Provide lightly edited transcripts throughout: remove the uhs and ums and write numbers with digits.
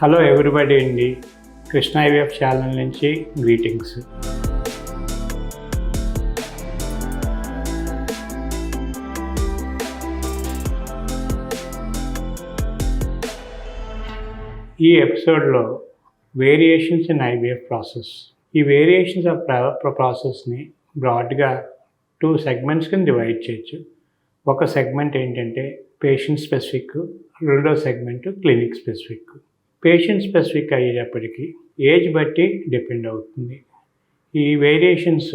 Hello everybody అండి, Krishna IVF channel నుంచి greetings. ఈ ఎపిసోడ్లో వేరియేషన్స్ ఇన్ ఐవీఎఫ్ ప్రాసెస్. ఈ వేరియేషన్స్ ఆఫ్ ప్రాసెస్ని బ్రాడ్గా 2 సెగ్మెంట్స్ కింద డివైడ్ చేయొచ్చు. ఒక సెగ్మెంట్ ఏంటంటే పేషెంట్ స్పెసిఫిక్, రెండో segment clinic specific. Patient specific అయ్యేటప్పటికీ ఏజ్ బట్టి డిపెండ్ అవుతుంది. ఈ వేరియేషన్స్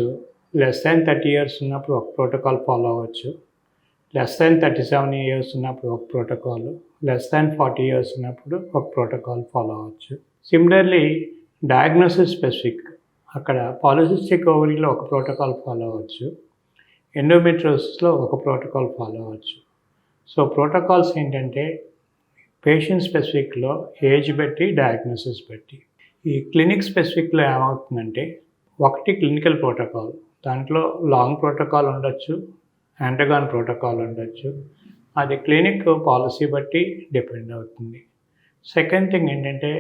లెస్ దాన్ 30 years ఉన్నప్పుడు ఒక ప్రోటోకాల్ ఫాలో అవ్వచ్చు, లెస్ దాన్ 37 years ఉన్నప్పుడు ఒక ప్రోటోకాల్, లెస్ దాన్ 40 years ఉన్నప్పుడు ఒక ప్రోటోకాల్ ఫాలో అవ్వచ్చు. సిమిలర్లీ డయాగ్నోసిస్ స్పెసిఫిక్, అక్కడ పాలిసిస్టిక్ ఓవరీలో ఒక ప్రోటోకాల్ ఫాలో అవ్వచ్చు, ఎండోమెట్రియోసిస్లో ఒక ప్రోటోకాల్ ఫాలో అవ్వచ్చు. సో ప్రోటోకాల్స్ ఏంటంటే పేషెంట్ స్పెసిఫిక్లో ఏజ్ బట్టి, డయాగ్నోసిస్ బట్టి. ఈ క్లినిక్ స్పెసిఫిక్లో ఏమవుతుందంటే ఒకటి క్లినికల్ ప్రోటోకాల్, దాంట్లో లాంగ్ ప్రోటోకాల్ ఉండొచ్చు, యాంటగాన్ ప్రోటోకాల్ ఉండొచ్చు. అది క్లినిక్ పాలసీ బట్టి డిపెండ్ అవుతుంది. సెకండ్ థింగ్ ఏంటంటే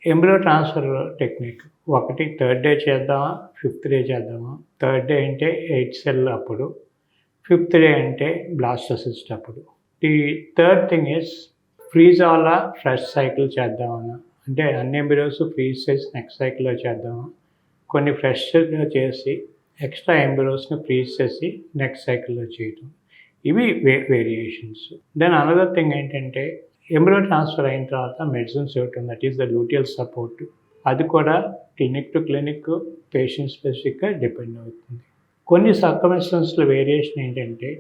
ఎంబ్రియో ట్రాన్స్ఫర్ టెక్నిక్. ఒకటి 3rd day చేద్దామా, 5th day చేద్దామా. 3rd day అంటే 8 cell అప్పుడు, 5th day అంటే బ్లాస్టోసిస్ట్ అప్పుడు. The third thing is freeze అలా ఫ్రెష్ సైకిల్ చేద్దామన్నా, అంటే అన్ని ఎంబ్రియోస్ ఫ్రీజ్ చేసి నెక్స్ట్ సైకిల్లో చేద్దామా, కొన్ని ఫ్రెష్గా చేసి ఎక్స్ట్రా ఎంబ్రియోస్ని ఫ్రీజ్ చేసి నెక్స్ట్ సైకిల్లో చేయడం. ఇవి వేరియేషన్స్. దెన్ అనదర్ థింగ్ ఏంటంటే ఎంబ్రియో ట్రాన్స్ఫర్ అయిన తర్వాత మెడిసిన్స్ ఇవ్వటం, that is the luteal support. అది కూడా క్లినిక్ టు క్లినిక్ పేషెంట్ స్పెసిఫిక్గా డిపెండ్ అవుతుంది. కొన్ని సర్కమ్స్టెన్స్లో వేరియేషన్ ఏంటంటే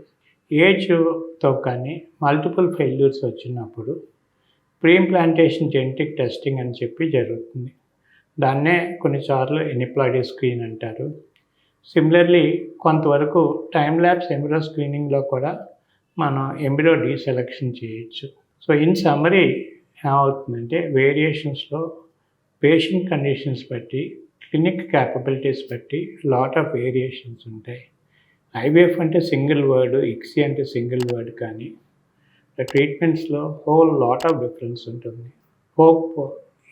ఏజ్తో కానీ మల్టిపుల్ ఫెయిల్యూర్స్ వచ్చినప్పుడు ప్రీ ఇంప్లాంటేషన్ జెనెటిక్ టెస్టింగ్ అని చెప్పి జరుగుతుంది. దాన్నే కొన్నిసార్లు ఎనిప్లాయిడీ స్క్రీన్ అంటారు. సిమిలర్లీ కొంతవరకు టైమ్ ల్యాబ్స్ ఎంబ్రియో స్క్రీనింగ్లో కూడా మనం ఎంబ్రియో డీసెలెక్షన్ చేయొచ్చు. సో ఇన్ సమ్మరీ ఏమవుతుందంటే వేరియేషన్స్లో పేషెంట్ కండిషన్స్ బట్టి, క్లినిక్ క్యాపబిలిటీస్ బట్టి లాట్ ఆఫ్ వేరియేషన్స్ ఉంటాయి. ఐవీఎఫ్ అంటే సింగిల్ వర్డ్, ఇక్సీ అంటే సింగిల్ వర్డ్, కానీ ట్రీట్మెంట్స్లో హోల్ లాట్ ఆఫ్ డిఫరెన్స్ ఉంటుంది. హోప్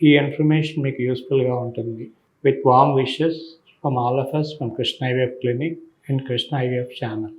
ఈ ఇన్ఫర్మేషన్ మీకు యూస్ఫుల్గా ఉంటుంది. With warm wishes from all of us from Krishna IVF Clinic and Krishna IVF channel.